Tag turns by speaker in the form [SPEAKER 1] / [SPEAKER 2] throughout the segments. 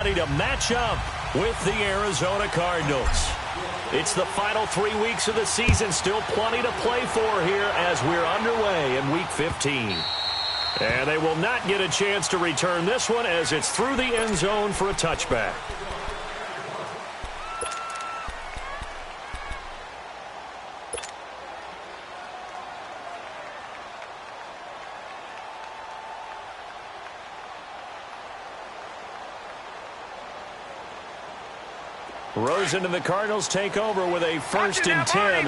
[SPEAKER 1] ready to match up with the Arizona Cardinals. It's the final 3 weeks of the season. Still plenty to play for here as we're underway in Week 15. And they will not get a chance to return this one as it's through the end zone for a touchback. Rosen and the Cardinals take over with a 1st and 10.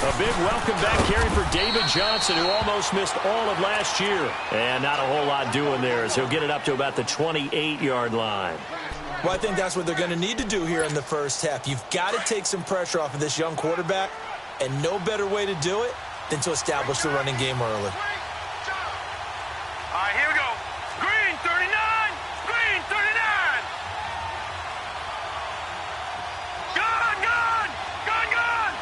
[SPEAKER 1] A big welcome back carry for David Johnson, who almost missed all of last year. And not a whole lot doing there, as he'll get it up to about the 28-yard line.
[SPEAKER 2] Well, I think that's what they're going to need to do here in the first half. You've got to take some pressure off of this young quarterback, and no better way to do it than to establish the running game early.
[SPEAKER 3] All right, here we go. Green, 39. Green, 39. Gun, gun. Gun, gun.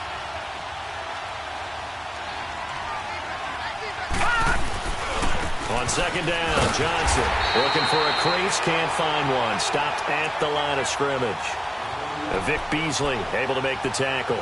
[SPEAKER 1] On 2nd down, Johnson looking for a crease, can't find one. Stopped at the line of scrimmage. Vic Beasley able to make the tackle.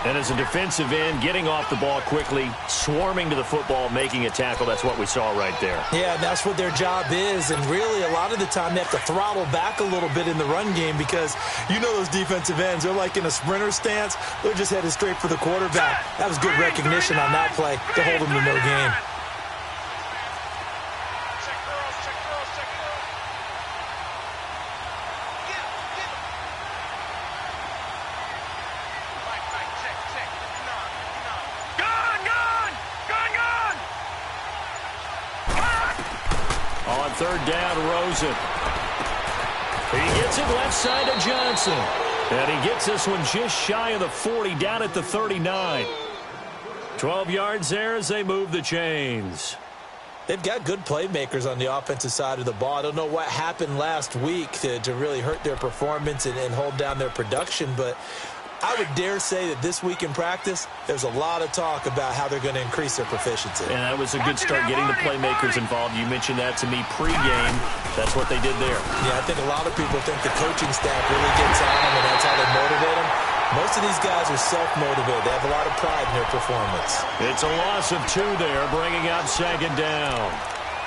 [SPEAKER 1] And as a defensive end, getting off the ball quickly, swarming to the football, making a tackle. That's what we saw right there.
[SPEAKER 2] Yeah, that's what their job is. And really, a lot of the time, they have to throttle back a little bit in the run game because you know those defensive ends, they're like in a sprinter stance. They're just headed straight for the quarterback. That was good recognition on that play to hold them to no gain.
[SPEAKER 1] On 3rd down, Rosen. He gets it left side to Johnson. And he gets this one just shy of the 40, down at the 39. 12 yards there as they move the chains.
[SPEAKER 2] They've got good playmakers on the offensive side of the ball. I don't know what happened last week to really hurt their performance and hold down their production, but I would dare say that this week in practice, there's a lot of talk about how they're going to increase their proficiency.
[SPEAKER 1] And that was a good start, getting the playmakers involved. You mentioned that to me pregame. That's what they did there.
[SPEAKER 2] Yeah, I think a lot of people think the coaching staff really gets on them, and that's how they motivate them. Most of these guys are self-motivated. They have a lot of pride in their performance.
[SPEAKER 1] It's a loss of 2 there, bringing up 2nd down.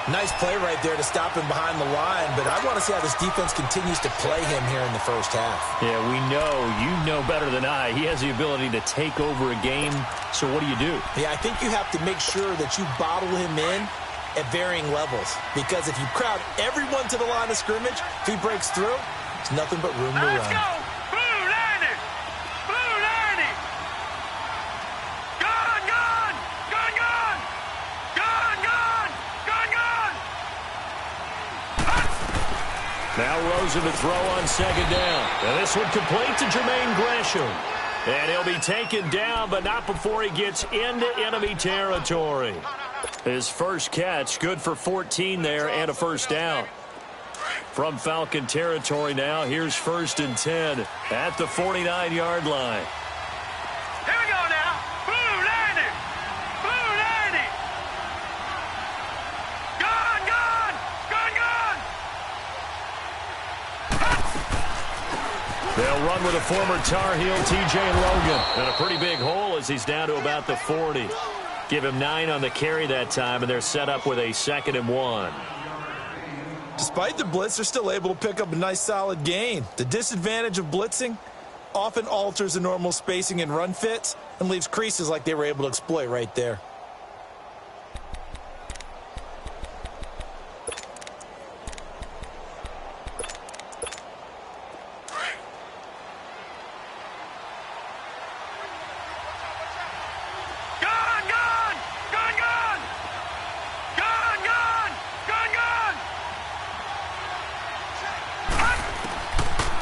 [SPEAKER 2] Nice play right there to stop him behind the line, but I want to see how this defense continues to play him here in the first half.
[SPEAKER 1] Yeah, we know. You know better than I. He has the ability to take over a game, so what do you do?
[SPEAKER 2] Yeah, I think you have to make sure that you bottle him in at varying levels, because if you crowd everyone to the line of scrimmage, if he breaks through, there's nothing but room to run.
[SPEAKER 3] Let's go! Blue 90! Blue 90! Gun, gun! Gun, gun! Gun, gun! Gun, gun!
[SPEAKER 1] Now Rosen to throw on 2nd down. And this one complete to Jermaine Gresham. And he'll be taken down, but not before he gets into enemy territory. His first catch, good for 14 there and a 1st down. From Falcon territory now, here's 1st and 10 at the 49-yard line.
[SPEAKER 3] Here we go now. Blue 90! Blue 90! Gun, gun! Gun, gun!
[SPEAKER 1] They'll run with a former Tar Heel, T.J. Logan. And a pretty big hole as he's down to about the 40. Give him 9 on the carry that time, and they're set up with a 2nd and 1.
[SPEAKER 2] Despite the blitz, they're still able to pick up a nice solid gain. The disadvantage of blitzing often alters the normal spacing and run fits and leaves creases like they were able to exploit right there.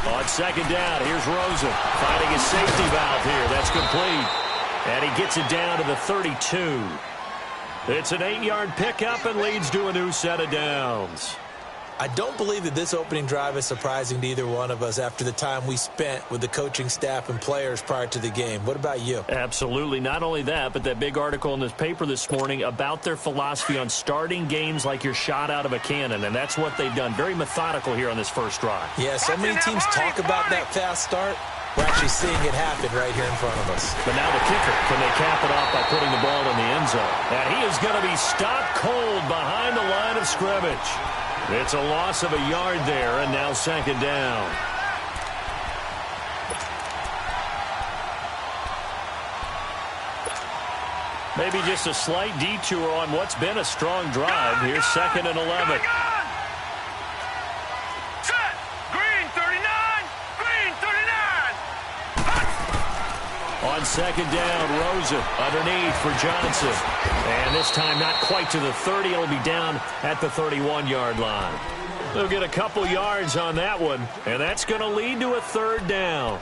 [SPEAKER 1] On 2nd down, here's Rosen finding his safety valve here. That's complete. And he gets it down to the 32. It's an 8-yard pickup and leads to a new set of downs.
[SPEAKER 2] I don't believe that this opening drive is surprising to either one of us after the time we spent with the coaching staff and players prior to the game. What about you?
[SPEAKER 1] Absolutely. Not only that, but that big article in this paper this morning about their philosophy on starting games like you're shot out of a cannon, and that's what they've done. Very methodical here on this first drive.
[SPEAKER 2] Yeah, so many teams talk about that fast start. We're actually seeing it happen right here in front of us.
[SPEAKER 1] But now the kicker, can they cap it off by putting the ball in the end zone? And he is going to be stopped cold behind the line of scrimmage. It's a loss of a yard there, and now second down. Maybe just a slight detour on what's been a strong drive. Here's second and 11.
[SPEAKER 3] Set. Green 39. Green 39.
[SPEAKER 1] On second down, Rosen underneath for Johnson. And this time not quite to the 30. It'll be down at the 31-yard line. They'll get a couple yards on that one, and that's going to lead to a third down.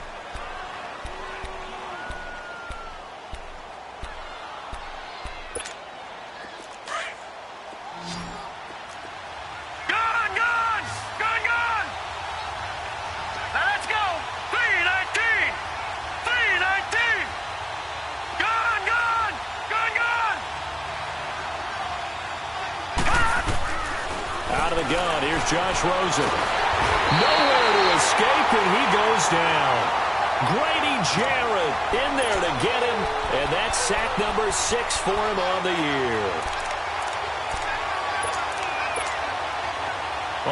[SPEAKER 1] Gun. Here's Josh Rosen. Nowhere to escape, and he goes down. Grady Jarrett in there to get him, and that's sack number 6 for him on the year.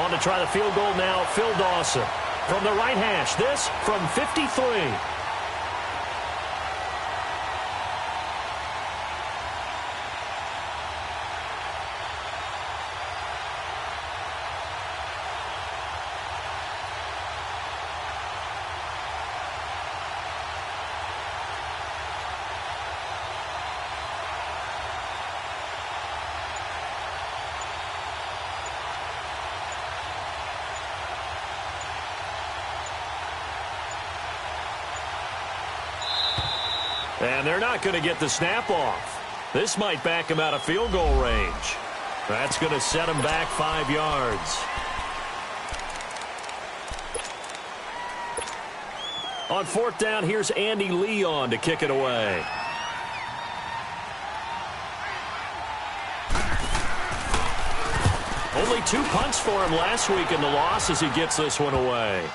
[SPEAKER 1] On to try the field goal now, Phil Dawson. From the right hash, this from 53. And they're not going to get the snap off. This might back him out of field goal range. That's going to set him back 5 yards. On fourth down, here's Andy Leon to kick it away. Only 2 punts for him last week in the loss as he gets this one away.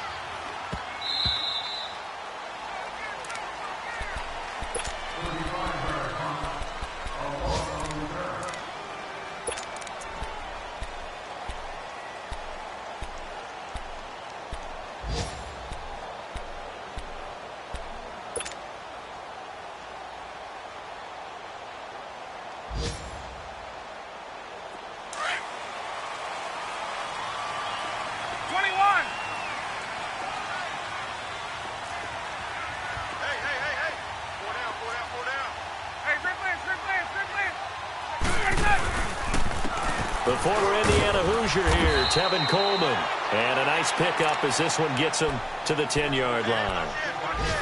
[SPEAKER 1] The former Indiana Hoosier here, Tevin Coleman. And a nice pickup as this one gets him to the 10-yard line.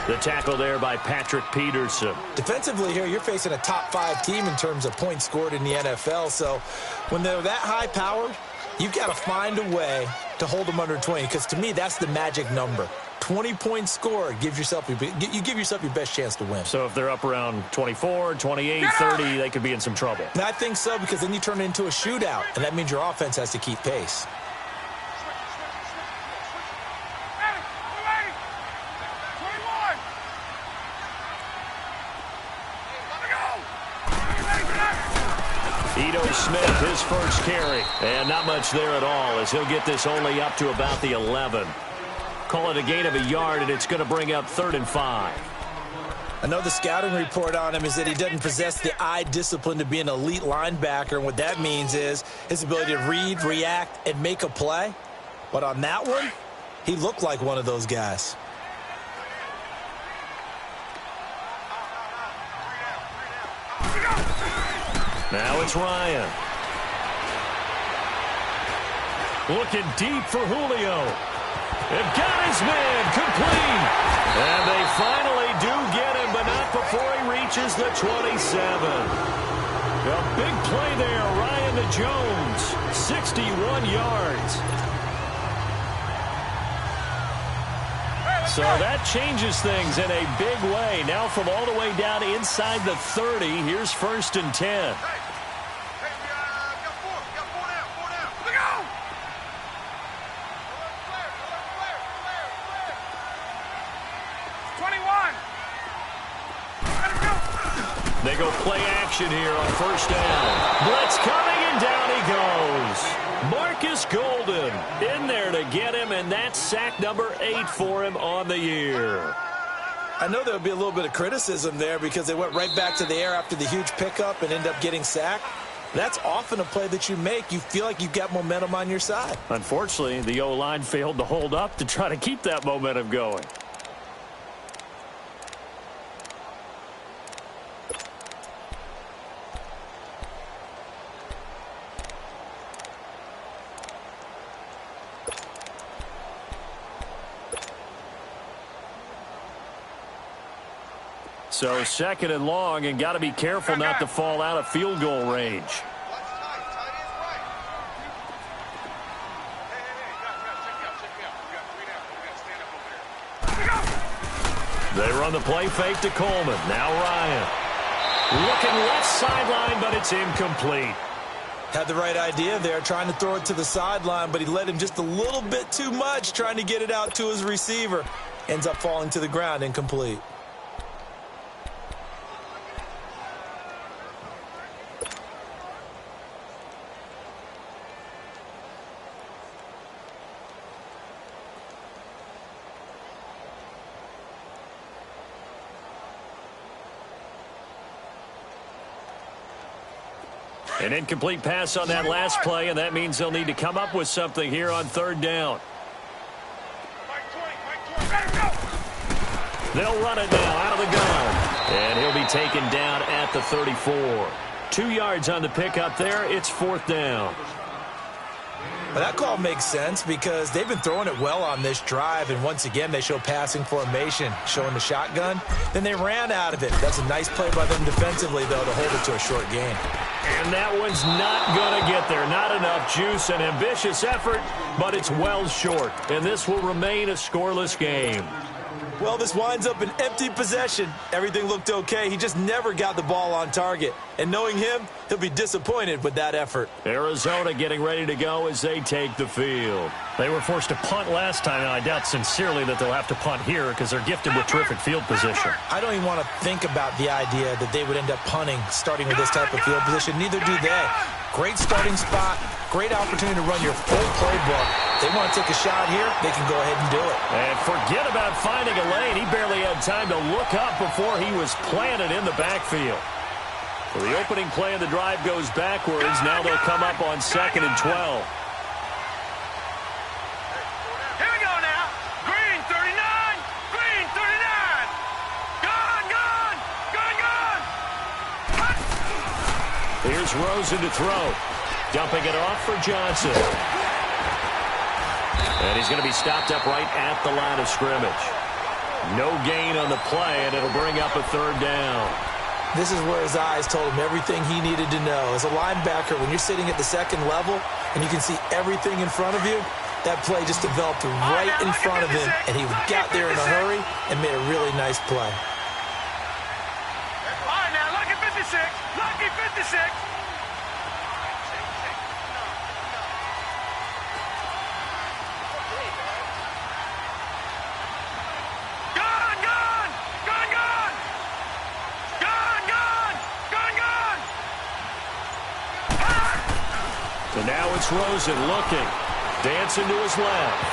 [SPEAKER 1] The tackle there by Patrick Peterson.
[SPEAKER 2] Defensively here, you're facing a top-5 team in terms of points scored in the NFL. So when they're that high-powered, you've got to find a way to hold them under 20. Because to me, that's the magic number. 20 points scored, you give yourself your best chance to win.
[SPEAKER 1] So if they're up around 24, 28, 30, they could be in some trouble.
[SPEAKER 2] And I think so, because then you turn it into a shootout, and that means your offense has to keep pace. Ito
[SPEAKER 1] Smith, his first carry. And not much there at all as he'll get this only up to about the 11. Call it a gain of a yard, and it's going to bring up 3rd and 5.
[SPEAKER 2] I know the scouting report on him is that he doesn't possess the eye discipline to be an elite linebacker. And what that means is his ability to read, react, and make a play. But on that one, he looked like one of those guys.
[SPEAKER 1] Now it's Ryan. Looking deep for Julio. They've got his man complete. And they finally do get him, but not before he reaches the 27. A big play there, Ryan to Jones. 61 yards. So that changes things in a big way. Now from all the way down inside the 30, here's 1st and 10. They go play action here on 1st down. Blitz coming, and down he goes. Marcus Golden in there to get him, and that's sack number 8 for him on the year.
[SPEAKER 2] I know there'll be a little bit of criticism there because they went right back to the air after the huge pickup and end up getting sacked. That's often a play that you make. You feel like you've got momentum on your side.
[SPEAKER 1] Unfortunately, the O-line failed to hold up to try to keep that momentum going. So 2nd and long, and got to be careful not to fall out of field goal range. They run the play fake to Coleman. Now Ryan. Looking left sideline, but it's incomplete.
[SPEAKER 2] Had the right idea there, trying to throw it to the sideline, but he led him just a little bit too much, trying to get it out to his receiver. Ends up falling to the ground, incomplete.
[SPEAKER 1] An incomplete pass on that last play, and that means they'll need to come up with something here on 3rd down. They'll run it now out of the gun, and he'll be taken down at the 34. 2 yards on the pickup there. It's 4th down.
[SPEAKER 2] Well, that call makes sense because they've been throwing it well on this drive, and once again they show passing formation, showing the shotgun. Then they ran out of it. That's a nice play by them defensively, though, to hold it to a short gain.
[SPEAKER 1] And that one's not going to get there. Not enough juice. An ambitious effort, but it's well short. And this will remain a scoreless game.
[SPEAKER 2] Well, this winds up an empty possession. Everything looked okay. He just never got the ball on target. And knowing him, he'll be disappointed with that effort.
[SPEAKER 1] Arizona getting ready to go as they take the field. They were forced to punt last time, and I doubt sincerely that they'll have to punt here because they're gifted with terrific field position.
[SPEAKER 2] I don't even want to think about the idea that they would end up punting starting with this type of field position. Neither do they. Great starting spot. Great opportunity to run your full playbook. They want to take a shot here, they can go ahead and do it.
[SPEAKER 1] And forget about finding a lane. He barely had time to look up before he was planted in the backfield. So the opening play of the drive goes backwards. Now they'll come up on 2nd and 12.
[SPEAKER 3] Here we go now. Green 39. Green 39. Gone, gone. Gone, gone.
[SPEAKER 1] Here's Rosen to throw. Dumping it off for Johnson. And he's going to be stopped up right at the line of scrimmage. No gain on the play, and it'll bring up a 3rd down.
[SPEAKER 2] This is where his eyes told him everything he needed to know. As a linebacker, when you're sitting at the 2nd level and you can see everything in front of you, that play just developed right in front of him, and he got there in a hurry and made a really nice play.
[SPEAKER 3] All right, now, lucky 56. Lucky 56.
[SPEAKER 1] And now it's Rosen looking. Dancing to his left.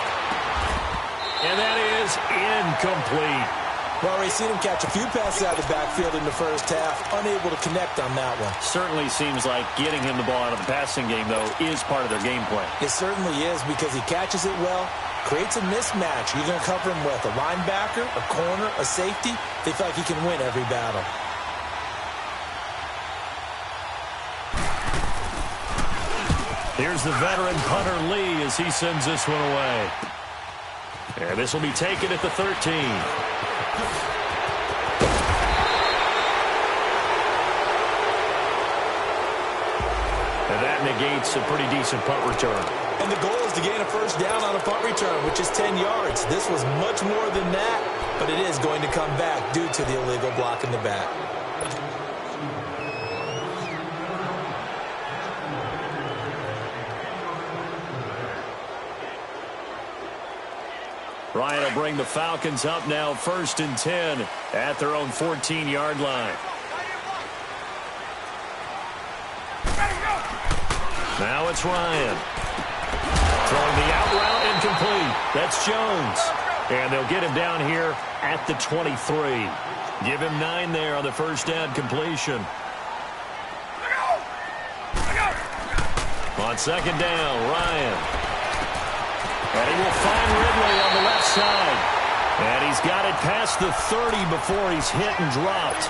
[SPEAKER 1] And that is incomplete.
[SPEAKER 2] Well, we've seen him catch a few passes out of the backfield in the first half. Unable to connect on that one.
[SPEAKER 1] Certainly seems like getting him the ball out of the passing game, though, is part of their game plan.
[SPEAKER 2] It certainly is because he catches it well, creates a mismatch. You're going to cover him with a linebacker, a corner, a safety. They feel like he can win every battle.
[SPEAKER 1] Here's the veteran punter Lee as he sends this one away. And this will be taken at the 13. And that negates a pretty decent punt return.
[SPEAKER 2] And the goal is to gain a first down on a punt return, which is 10 yards. This was much more than that, but it is going to come back due to the illegal block in the back.
[SPEAKER 1] Ryan will bring the Falcons up now 1st and 10 at their own 14-yard line. Now it's Ryan. Throwing the out route incomplete. That's Jones. And they'll get him down here at the 23. Give him 9 there on the first down completion. On second down, Ryan. And he will find Ridley on the left side. And he's got it past the 30 before he's hit and dropped.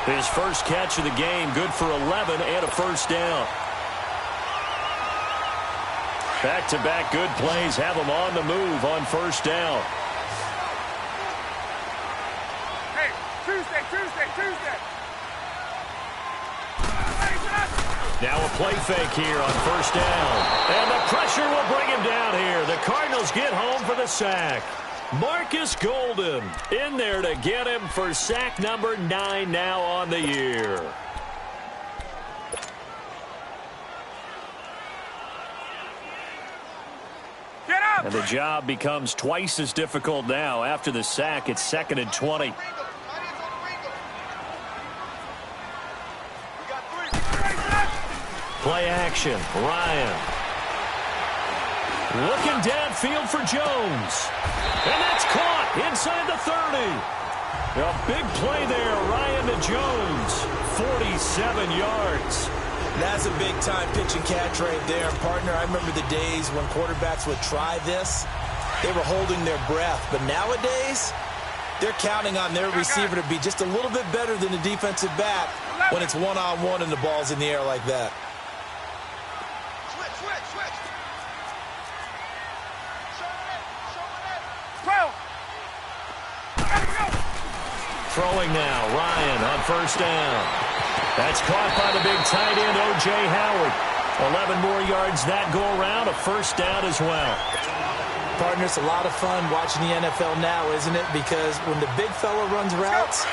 [SPEAKER 1] His first catch of the game, good for 11 and a first down. Back-to-back good plays have him on the move on first down.
[SPEAKER 3] Hey, Tuesday.
[SPEAKER 1] Now a play fake here on first down. And the pressure will bring him down here. The Cardinals get home for the sack. Marcus Golden in there to get him for sack number 9 now on the year.
[SPEAKER 3] Get up!
[SPEAKER 1] And the job becomes twice as difficult now. After the sack, it's 2nd and 20. Play action. Ryan. Looking downfield for Jones. And that's caught inside the 30. A big play there. Ryan to Jones. 47 yards.
[SPEAKER 2] That's a big-time pitch and catch right there, partner. I remember the days when quarterbacks would try this. They were holding their breath. But nowadays, they're counting on their receiver to be just a little bit better than the defensive back when it's one-on-one and the ball's in the air like that.
[SPEAKER 1] Throwing now, Ryan on first down. That's caught by the big tight end, O.J. Howard. 11 more yards that go around, a first down as well.
[SPEAKER 2] Partner, it's a lot of fun watching the NFL now, isn't it? Because when the big fella runs routes,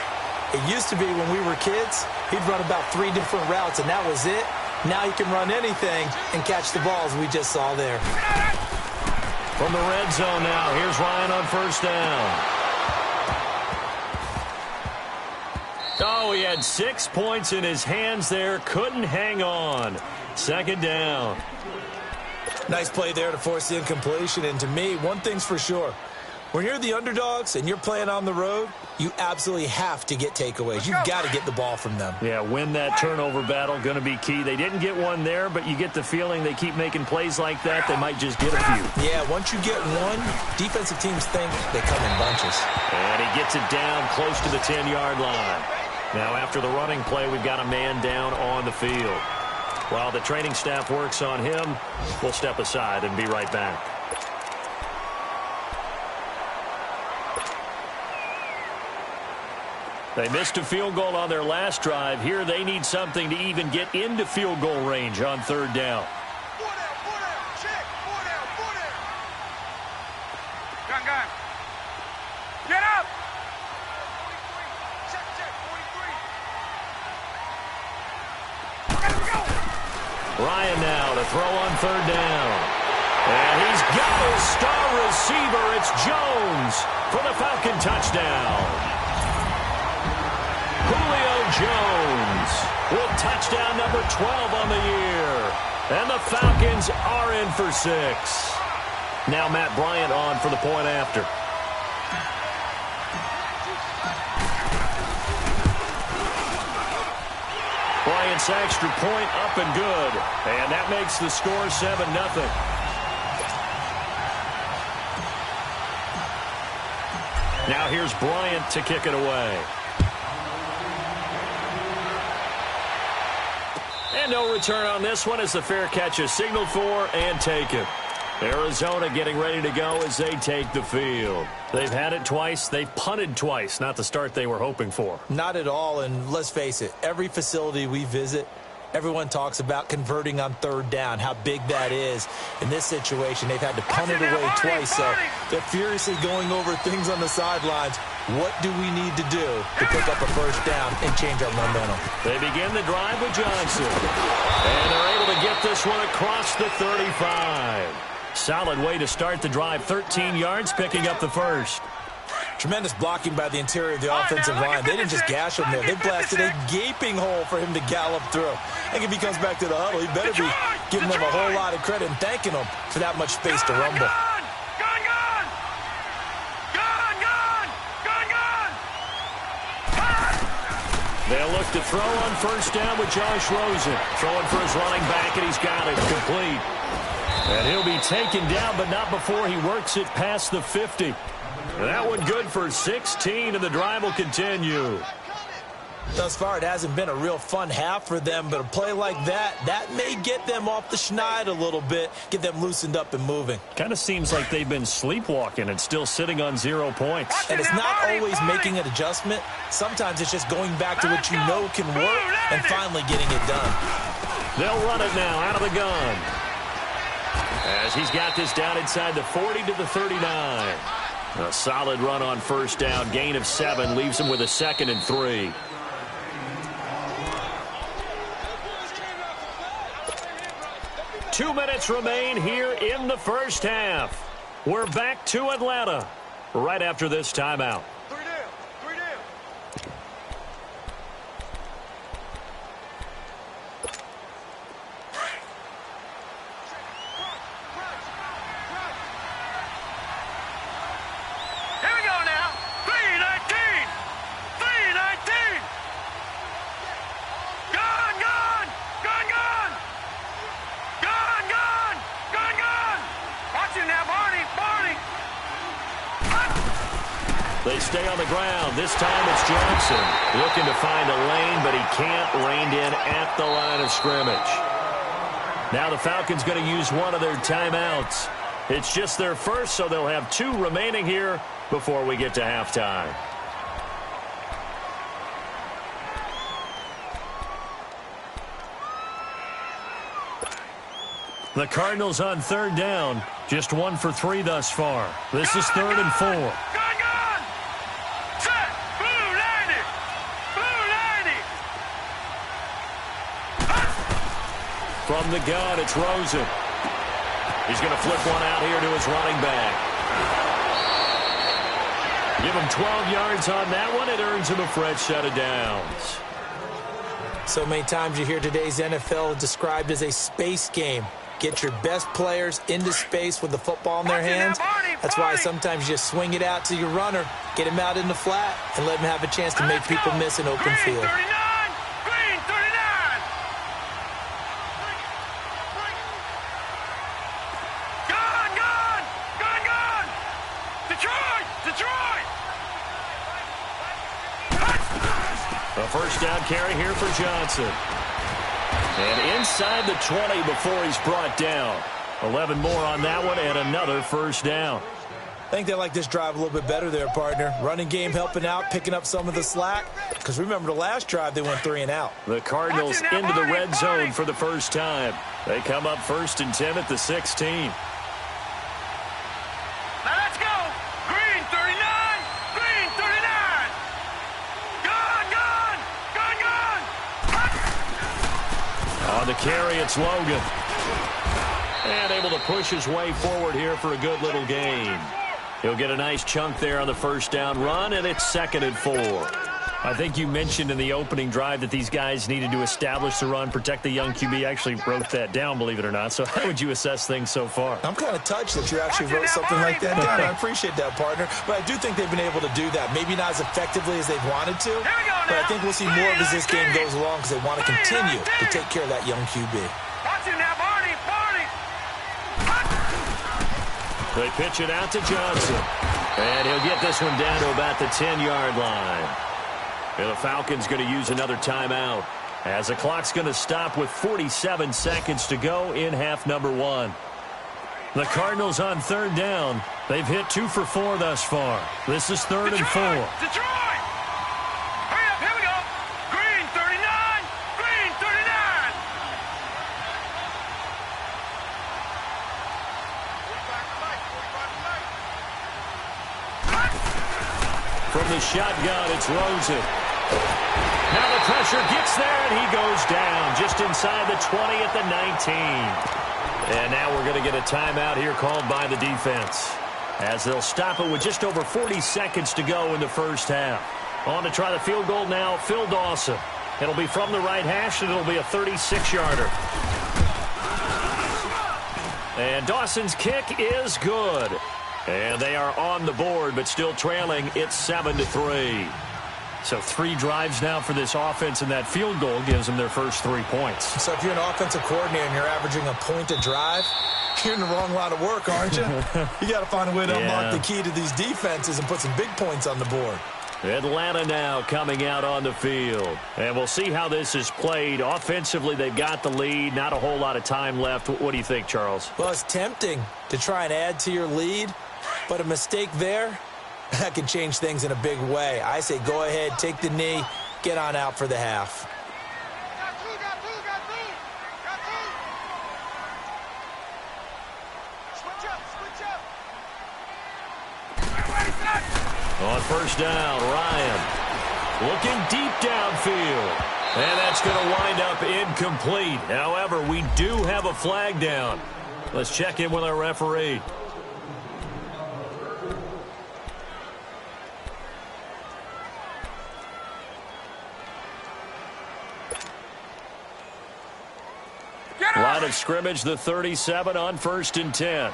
[SPEAKER 2] it used to be when we were kids, he'd run about 3 different routes, and that was it. Now he can run anything and catch the balls we just saw there.
[SPEAKER 1] From the red zone now, here's Ryan on first down. Oh, he had 6 points in his hands there. Couldn't hang on. Second down.
[SPEAKER 2] Nice play there to force the incompletion. And to me, one thing's for sure. When you're the underdogs and you're playing on the road, you absolutely have to get takeaways. You've got to get the ball from them.
[SPEAKER 1] Yeah, win that turnover battle, going to be key. They didn't get one there, but you get the feeling they keep making plays like that, they might just get a few.
[SPEAKER 2] Yeah, once you get one, defensive teams think they come in bunches.
[SPEAKER 1] And he gets it down close to the 10-yard line. Now, after the running play, we've got a man down on the field. While the training staff works on him, we'll step aside and be right back. They missed a field goal on their last drive. Here they need something to even get into field goal range on third down.
[SPEAKER 3] Gun. Get up!
[SPEAKER 1] Ryan now to throw on third down. And he's got his star receiver. It's Jones for the Falcon touchdown. Julio Jones with touchdown number 12 on the year. And the Falcons are in for 6. Now Matt Bryant on for the point after. Bryant's extra point up and good. And that makes the score 7-0. Now here's Bryant to kick it away. And no return on this one as the fair catch is signaled for and taken. Arizona getting ready to go as they take the field. They've had it twice. They've punted twice. Not the start they were hoping for.
[SPEAKER 2] Not at all, and let's face it, every facility we visit, Everyone talks about converting on third down, how big that is. In this situation, they've had to punt it away twice, so they're furiously going over things on the sidelines. What do we need to do to pick up a first down and change our momentum?
[SPEAKER 1] They begin the drive with Johnson. And they're able to get this one across the 35. Solid way to start the drive. 13 yards, picking up the first.
[SPEAKER 2] Tremendous blocking by the interior of the offensive line. They didn't just gash him there. They blasted a gaping hole for him to gallop through. I think if he comes back to the huddle, he better be giving them a whole lot of credit and thanking them for that much space to rumble.
[SPEAKER 1] They'll look to throw on first down with Josh Rosen. Throwing for his running back, and he's got it complete. And he'll be taken down, but not before he works it past the 50. And that one good for 16, and the drive will continue.
[SPEAKER 2] Thus far, it hasn't been a real fun half for them, but a play like that may get them off the schneid a little bit, get them loosened up and moving.
[SPEAKER 1] Kind of seems like they've been sleepwalking and still sitting on 0 points.
[SPEAKER 2] And it's not always making an adjustment. Sometimes it's just going back to what you know can work and finally getting it done.
[SPEAKER 1] They'll run it now out of the gun. As he's got this down inside the 40 to the 39. A solid run on first down. Gain of 7 leaves him with a 2nd and 3. Two minutes remain here in the first half. We're back to Atlanta right after this timeout. They stay on the ground. This time it's Johnson looking to find a lane, but he can't. Reined in at the line of scrimmage. Now the Falcons going to use one of their timeouts. It's just their first, so they'll have 2 remaining here before we get to halftime. The Cardinals on third down. Just 1 for 3 thus far. This is 3rd and 4. From the gun, it's Rosen. He's going to flip one out here to his running back. Give him 12 yards on that one. It earns him a fresh set of downs.
[SPEAKER 2] So many times you hear today's NFL described as a space game. Get your best players into space with the football in their hands. That's why sometimes you just swing it out to your runner, get him out in the flat, and let him have a chance to make people miss an open field.
[SPEAKER 1] A first down carry here for Johnson. And inside the 20 before he's brought down. 11 more on that one and another first down.
[SPEAKER 2] I think they like this drive a little bit better there, partner. Running game helping out, picking up some of the slack. Because remember the last drive, they went 3 and out.
[SPEAKER 1] The Cardinals into the red zone for the first time. They come up 1st and 10 at the 16. On the carry, it's Logan. And able to push his way forward here for a good little gain. He'll get a nice chunk there on the first down run, and it's 2nd and 4. I think you mentioned in the opening drive that these guys needed to establish the run, protect the young QB. Actually wrote that down, believe it or not. So how would you assess things so far?
[SPEAKER 2] I'm kind of touched that you actually wrote something like that down. I appreciate that, partner. But I do think they've been able to do that. Maybe not as effectively as they've wanted to, but I think we'll see more of as this game goes along because they want to continue to take care of that young QB.
[SPEAKER 1] They pitch it out to Johnson. And he'll get this one down to about the 10-yard line. And the Falcons going to use another timeout as the clock's going to stop with 47 seconds to go in half number 1. The Cardinals on third down. They've hit 2 for 4 thus far. This is 3rd and 4.
[SPEAKER 3] Detroit! Hurry up, here we go. Green 39, green 39.
[SPEAKER 1] From the shotgun, it's Rosen. Now the pressure gets there, and he goes down just inside the 20 at the 19. And now we're going to get a timeout here called by the defense, as they'll stop it with just over 40 seconds to go in the first half. On to try the field goal now, Phil Dawson. It'll be from the right hash, and it'll be a 36-yarder. And Dawson's kick is good. And they are on the board, but still trailing. It's 7-3. So 3 drives now for this offense, and that field goal gives them their first 3 points.
[SPEAKER 2] So if you're an offensive coordinator and you're averaging a point a drive, you're in the wrong line of work, aren't you? You got to find a way to unlock the key to these defenses and put some big points on the board.
[SPEAKER 1] Atlanta now coming out on the field. And we'll see how this is played. Offensively, they've got the lead. Not a whole lot of time left. What do you think, Charles?
[SPEAKER 2] Well, it's tempting to try and add to your lead, but a mistake there, that can change things in a big way. I say go ahead, take the knee, get on out for the half.
[SPEAKER 1] On first down, Ryan looking deep downfield. And that's going to wind up incomplete. However, we do have a flag down. Let's check in with our referee. Line of scrimmage, the 37 on 1st and 10.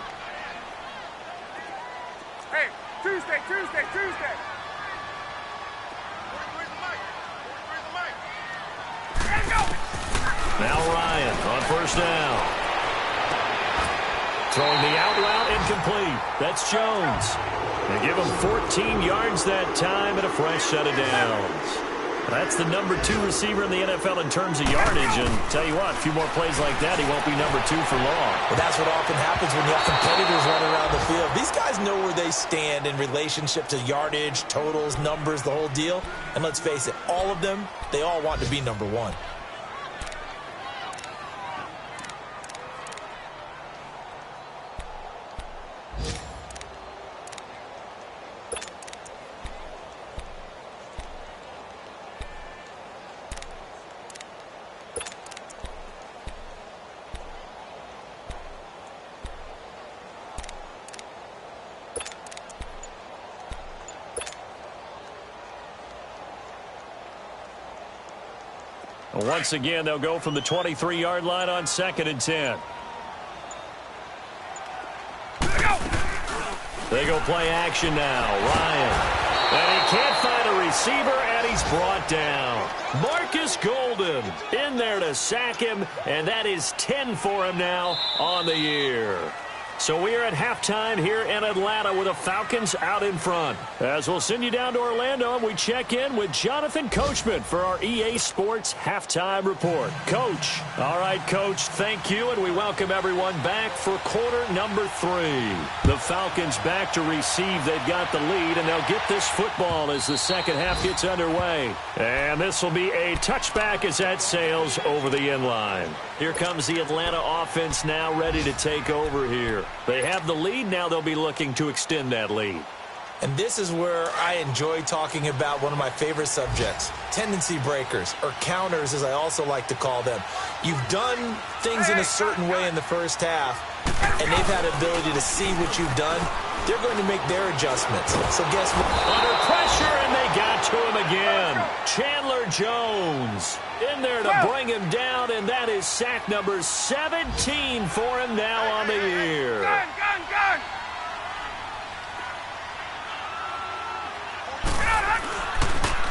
[SPEAKER 3] Hey, Tuesday.
[SPEAKER 1] Now Ryan on first down. Throwing the out route, incomplete. That's Jones. They give him 14 yards that time and a fresh set of downs. That's the number 2 receiver in the NFL in terms of yardage. And tell you what, a few more plays like that, he won't be number 2 for long.
[SPEAKER 2] Well, that's what often happens when you have competitors running around the field. These guys know where they stand in relationship to yardage, totals, numbers, the whole deal. And let's face it, all of them, they all want to be number 1.
[SPEAKER 1] Once again, they'll go from the 23-yard line on 2nd and 10. They go play action now. Ryan. And he can't find a receiver, and he's brought down. Marcus Golden in there to sack him, and that is 10 for him now on the year. So we are at halftime here in Atlanta with the Falcons out in front. As we'll send you down to Orlando, and we check in with Jonathan Coachman for our EA Sports Halftime Report. Coach. All right, Coach, thank you, and we welcome everyone back for quarter number 3. The Falcons back to receive. They've got the lead, and they'll get this football as the second half gets underway. And this will be a touchback as that sails over the end line. Here comes the Atlanta offense now ready to take over here. They have the lead. Now they'll be looking to extend that lead.
[SPEAKER 2] And this is where I enjoy talking about one of my favorite subjects, tendency breakers, or counters as I also like to call them. You've done things in a certain way in the first half, and they've had the ability to see what you've done. They're going to make their adjustments. So guess what?
[SPEAKER 1] Under pressure, and they got to him again. Chandler Jones in there to bring him down, and that is sack number 17 for him now on the year.
[SPEAKER 3] Gun!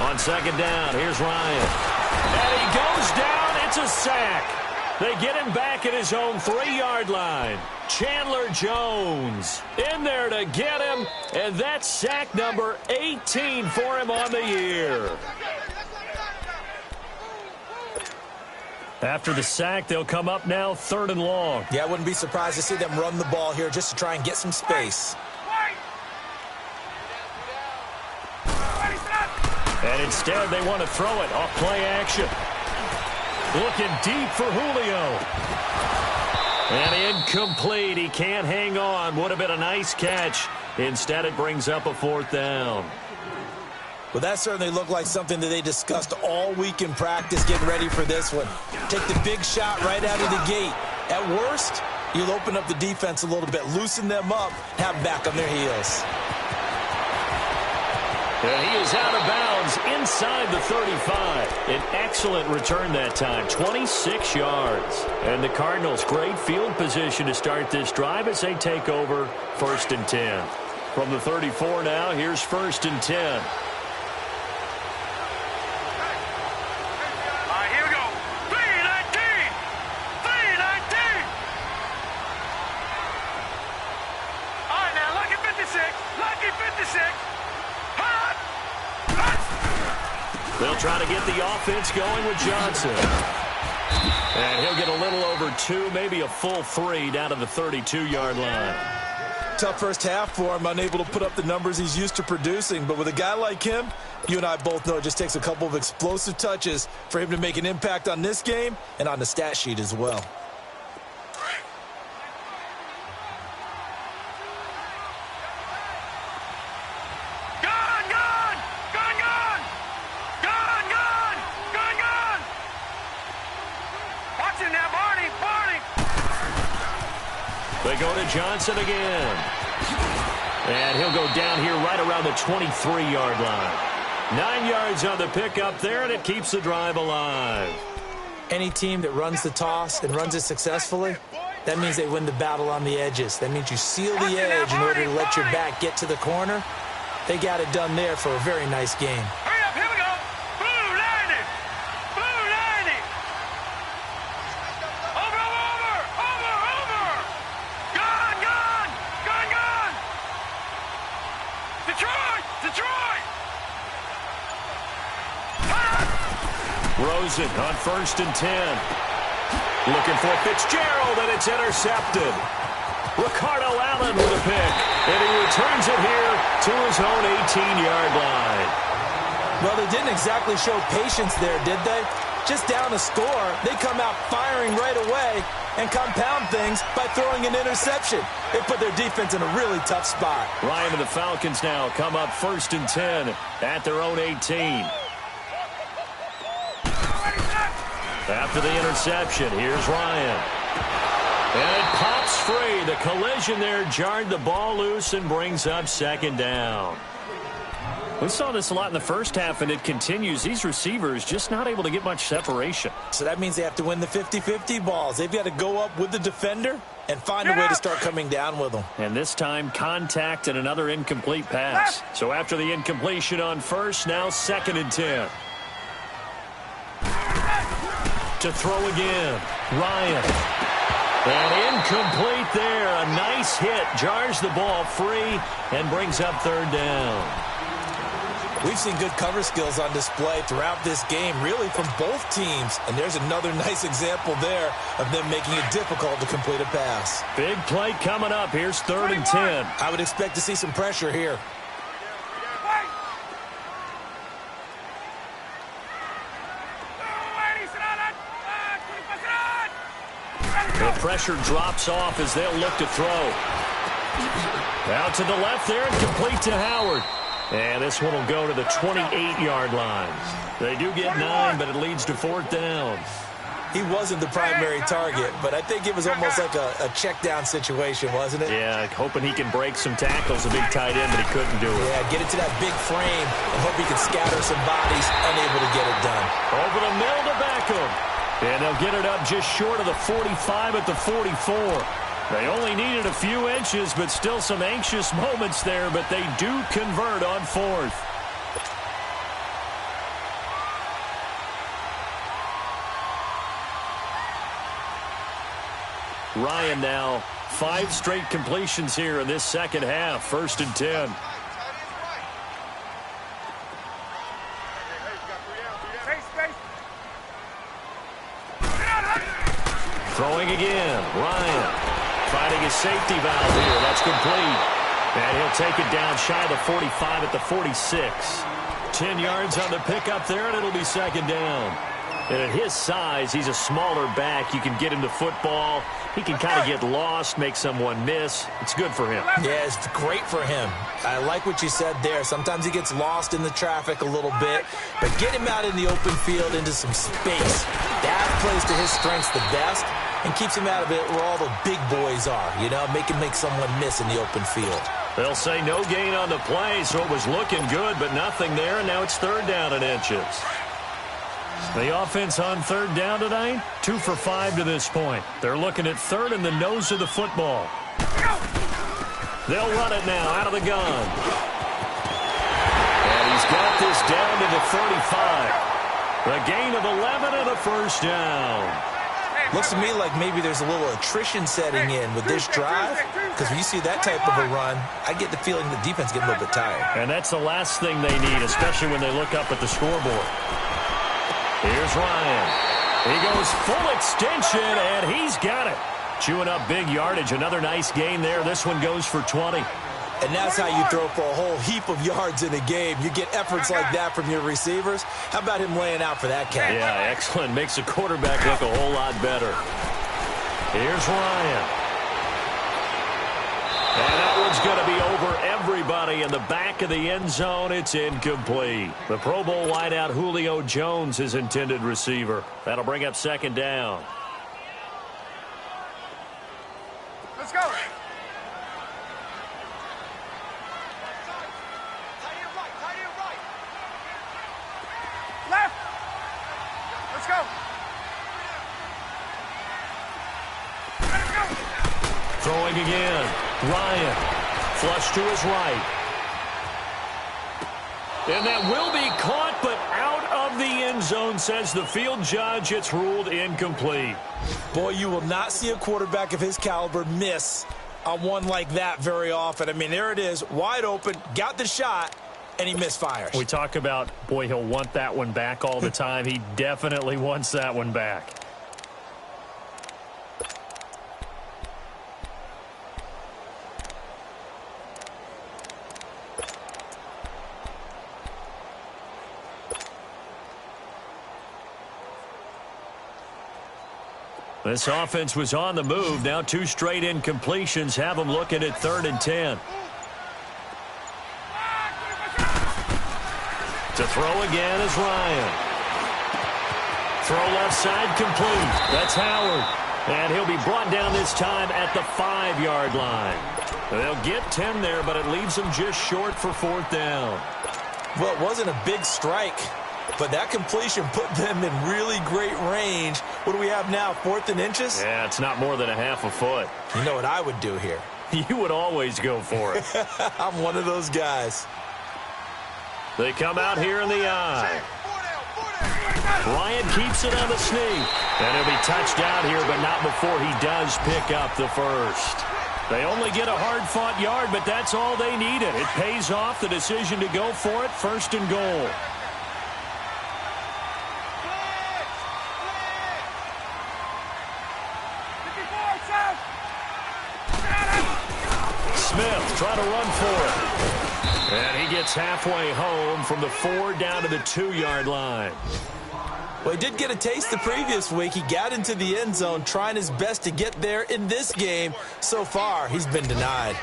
[SPEAKER 1] On second down, here's Ryan. And he goes down. It's a sack. They get him back at his own 3-yard line. Chandler Jones in there to get him, and that's sack number 18 for him on the year. After the sack, they'll come up now 3rd and long.
[SPEAKER 2] Yeah, I wouldn't be surprised to see them run the ball here just to try and get some space.
[SPEAKER 1] And instead, they want to throw it off play action. Looking deep for Julio. And incomplete. He can't hang on. Would have been a nice catch. Instead, it brings up a 4th down.
[SPEAKER 2] Well, that certainly looked like something that they discussed all week in practice getting ready for this one. Take the big shot right out of the gate. At worst, you'll open up the defense a little bit, loosen them up, have them back on their heels.
[SPEAKER 1] And he is out of bounds inside the 35. An excellent return that time, 26 yards. And the Cardinals, great field position to start this drive as they take over 1st and 10. From the 34 now, here's 1st and 10.
[SPEAKER 3] All right, here we go. 319. 319. All right, now, lucky 56. Lucky 56. Hot.
[SPEAKER 1] They'll try to get the offense going with Johnson. And he'll get a little over 2, maybe a full 3 down to the 32-yard line.
[SPEAKER 2] Tough first half for him, unable to put up the numbers he's used to producing. But with a guy like him, you and I both know it just takes a couple of explosive touches for him to make an impact on this game and on the stat sheet as well.
[SPEAKER 1] They go to Johnson again. And he'll go down here right around the 23-yard line. 9 yards on the pickup there, and it keeps the drive alive.
[SPEAKER 2] Any team that runs the toss and runs it successfully, that means they win the battle on the edges. That means you seal the edge in order to let your back get to the corner. They got it done there for a very nice game.
[SPEAKER 3] Hurry up, here we go. Blue 90. Blue 90. Over. Gone. Detroit.
[SPEAKER 1] Rosen on 1st and 10. Looking for Fitzgerald, and it's intercepted. Ricardo Allen with a pick, and he returns it here to his own 18-yard line.
[SPEAKER 2] Well, they didn't exactly show patience there, did they? Just down a score, they come out firing right away and compound things by throwing an interception. They put their defense in a really tough spot.
[SPEAKER 1] Ryan and the Falcons now come up 1st and 10 at their own 18. After the interception, here's Ryan. And it pops free. The collision there jarred the ball loose and brings up 2nd down. We saw this a lot in the first half, and it continues. These receivers just not able to get much separation.
[SPEAKER 2] So that means they have to win the 50-50 balls. They've got to go up with the defender and find a way to start coming down with them.
[SPEAKER 1] And this time, contact and another incomplete pass. So after the incompletion on 1st, now 2nd and 10. To throw again, Ryan. And incomplete there. A nice hit. Jars the ball free and brings up 3rd down.
[SPEAKER 2] We've seen good cover skills on display throughout this game, really from both teams. And there's another nice example there of them making it difficult to complete a pass.
[SPEAKER 1] Big play coming up. Here's 3rd and 10.
[SPEAKER 2] I would expect to see some pressure here.
[SPEAKER 1] The pressure drops off as they'll look to throw. Out to the left there and complete to Howard. And this one will go to the 28-yard line. They do get 9, but it leads to 4th down.
[SPEAKER 2] He wasn't the primary target, but I think it was almost like a check-down situation, wasn't it?
[SPEAKER 1] Yeah, hoping he can break some tackles, a big tight end, but he couldn't do it.
[SPEAKER 2] Yeah, get it to that big frame and hope he can scatter some bodies, unable to get it done.
[SPEAKER 1] Over the middle to Beckham. And they'll get it up just short of the 45 at the 44. They only needed a few inches, but still some anxious moments there, but they do convert on 4th. Ryan now, 5 straight completions here in this second half, 1st and 10. Throwing again, Ryan. Finding his safety valve here. That's complete. And he'll take it down shy of the 45 at the 46. 10 yards on the pickup there, and it'll be 2nd down. And at his size, he's a smaller back. You can get him to football. He can kind of get lost, make someone miss. It's good for him.
[SPEAKER 2] Yeah, it's great for him. I like what you said there. Sometimes he gets lost in the traffic a little bit, but get him out in the open field into some space. That plays to his strengths the best and keeps him out of it where all the big boys are, you know, make someone miss in the open field.
[SPEAKER 1] They'll say no gain on the play, so it was looking good, but nothing there, and now it's 3rd down and inches. The offense on 3rd down tonight, 2 for 5 to this point. They're looking at 3rd in the nose of the football. They'll run it now out of the gun. And he's got this down to the 35. The gain of 11 and a 1st down.
[SPEAKER 2] Looks to me like maybe there's a little attrition setting in with this drive, because when you see that type of a run, I get the feeling the defense getting a little bit tired.
[SPEAKER 1] And that's the last thing they need, especially when they look up at the scoreboard. Here's Ryan. He goes full extension, and he's got it. Chewing up big yardage. Another nice gain there. This one goes for 20.
[SPEAKER 2] And that's how you throw for a whole heap of yards in a game. You get efforts like that from your receivers. How about him laying out for that catch?
[SPEAKER 1] Yeah, excellent. Makes the quarterback look a whole lot better. Here's Ryan. And that one's going to be over everybody in the back of the end zone. It's incomplete. The Pro Bowl wideout Julio Jones, his intended receiver. That'll bring up 2nd down.
[SPEAKER 3] Let's go. Left. Let's go. Let's go.
[SPEAKER 1] Throwing again. Ryan. Flush to his right. And that will be caught, but out of the end zone, says the field judge. It's ruled incomplete.
[SPEAKER 2] Boy, you will not see a quarterback of his caliber miss on one like that very often. I mean, there it is, wide open, got the shot, and he misfires.
[SPEAKER 1] We talk about, boy, he'll want that one back all the time. He definitely wants that one back. This offense was on the move. Now 2 straight incompletions have them looking at 3rd and 10. To throw again is Ryan. Throw left side complete. That's Howard. And he'll be brought down this time at the 5-yard line. They'll get 10 there, but it leaves them just short for 4th down.
[SPEAKER 2] Well, it wasn't a big strike, but that completion put them in really great range. What do we have now, 4th and inches?
[SPEAKER 1] Yeah, it's not more than a half a foot.
[SPEAKER 2] You know what I would do here?
[SPEAKER 1] You would always go for it.
[SPEAKER 2] I'm one of those guys.
[SPEAKER 1] They come out here in the eye. Ryan keeps it on the sneak. And he'll be touched out here, but not before he does pick up the 1st. They only get a hard-fought yard, but that's all they needed. It pays off, the decision to go for it, 1st and goal. Smith trying to run for it. And he gets halfway home from the 4 down to the 2-yard line.
[SPEAKER 2] Well, he did get a taste the previous week. He got into the end zone trying his best to get there in this game. So far, he's been denied.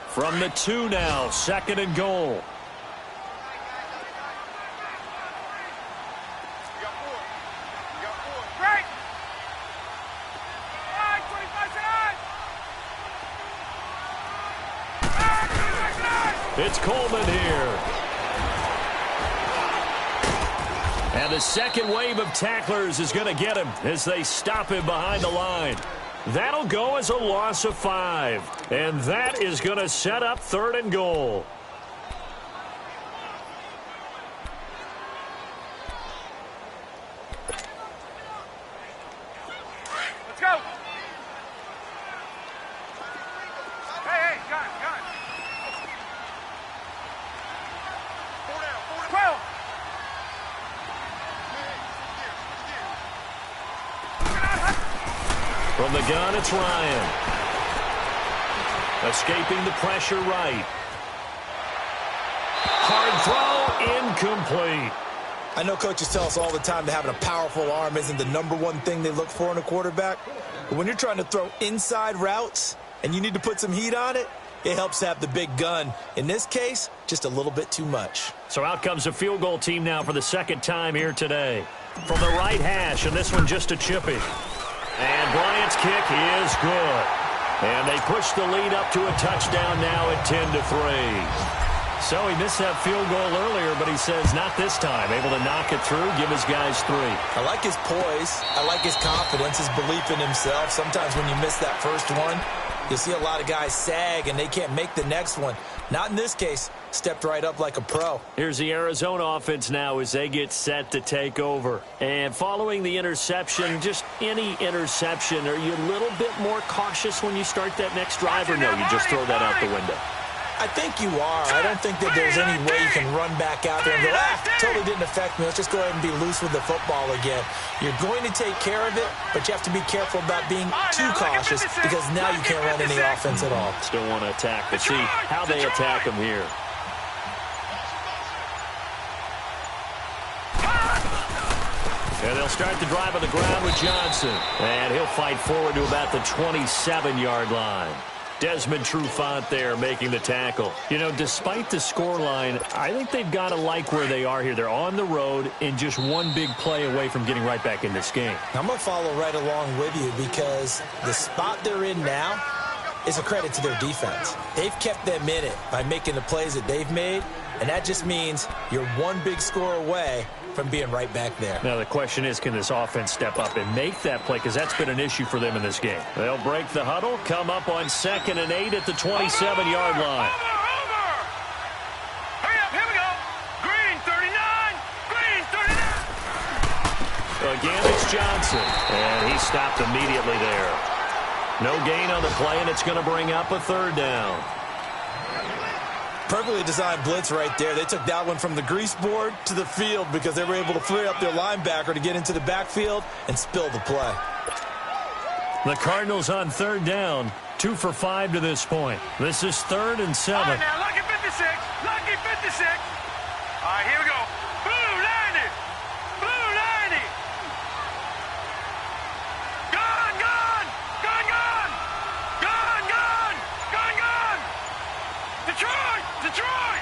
[SPEAKER 1] From the 2 now, 2nd and goal. It's Coleman here. And the second wave of tacklers is going to get him as they stop him behind the line. That'll go as a loss of 5. And that is going to set up 3rd and goal.
[SPEAKER 3] Let's go. Hey, gun. 12.
[SPEAKER 1] From the gun, it's Ryan. Escaping the pressure right. incomplete.
[SPEAKER 2] I know coaches tell us all the time that having a powerful arm isn't the #1 thing they look for in a quarterback. But when you're trying to throw inside routes and you need to put some heat on it, it helps to have the big gun. In this case, just a little bit too much.
[SPEAKER 1] So out comes a field goal team now for the second time here today. From the right hash, and this one just a chippy. And Bryant's kick is good. And they push the lead up to a touchdown now at 10-3. So he missed that field goal earlier, but he says not this time. Able to knock it through, give his guys 3.
[SPEAKER 2] I like his poise. I like his confidence, his belief in himself. Sometimes when you miss that first one, you'll see a lot of guys sag and they can't make the next one. Not in this case. Stepped right up like a pro.
[SPEAKER 1] Here's the Arizona offense now as they get set to take over. And following the interception, just any interception, are you a little bit more cautious when you start that next drive, or no, you just throw that out the window?
[SPEAKER 2] I think you are. I don't think that there's any way you can run back out there and go, totally didn't affect me. Let's just go ahead and be loose with the football again. You're going to take care of it, but you have to be careful about being too cautious because now you can't run any offense at all.
[SPEAKER 1] Still want to attack, but see how they attack them here. And they'll start the drive on the ground with Johnson. And he'll fight forward to about the 27-yard line. Desmond Trufant there making the tackle. You know, despite the scoreline, I think they've got to like where they are here. They're on the road and just one big play away from getting right back in this game.
[SPEAKER 2] I'm going to follow right along with you because the spot they're in now is a credit to their defense. They've kept them in it by making the plays that they've made, and that just means you're one big score away from being right back there.
[SPEAKER 1] Now the question is, can this offense step up and make that play? Because that's been an issue for them in this game. They'll break the huddle, come up on 2nd and 8 at the 27-yard line.
[SPEAKER 3] Hurry up, here we go. Green 39, green 39.
[SPEAKER 1] Again, it's Johnson. And he stopped immediately there. No gain on the play, and it's going to bring up a 3rd down.
[SPEAKER 2] Perfectly designed blitz right there. They took that one from the grease board to the field because they were able to free up their linebacker to get into the backfield and spill the play.
[SPEAKER 1] The Cardinals on 3rd down, 2 for 5 to this point. This is 3rd and 7.
[SPEAKER 3] All right, now, lucky 56, lucky 56. All right, here we go. Blue 90, blue 90. Gone, gone, gone, gone, gone, gone, gone, gone. Detroit, Detroit.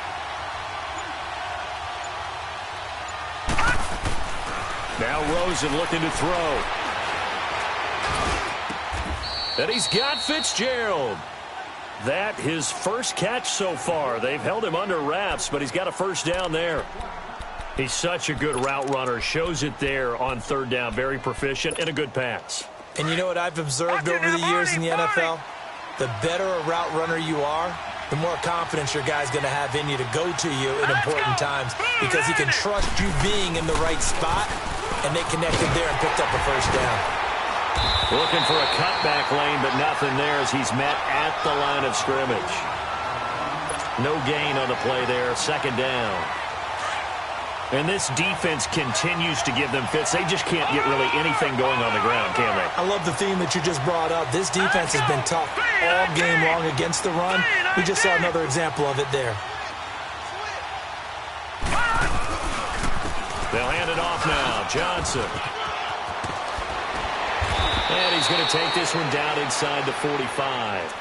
[SPEAKER 1] Now Rosen looking to throw. And he's got Fitzgerald. That his first catch so far. They've held him under wraps, but he's got a 1st down there. He's such a good route runner. Shows it there on 3rd down. Very proficient and a good pass.
[SPEAKER 2] And you know what I've observed over the years in the NFL? The better a route runner you are, the more confidence your guy's going to have in you to go to you in important times because he can trust you being in the right spot, and they connected there and picked up a 1st down.
[SPEAKER 1] Looking for a cutback lane, but nothing there as he's met at the line of scrimmage. No gain on the play there, 2nd down. And this defense continues to give them fits. They just can't get really anything going on the ground, can they?
[SPEAKER 2] I love the theme that you just brought up. This defense has been tough all game long against the run. We just saw another example of it there.
[SPEAKER 1] They'll hand it off now. Johnson. And he's going to take this one down inside the 45.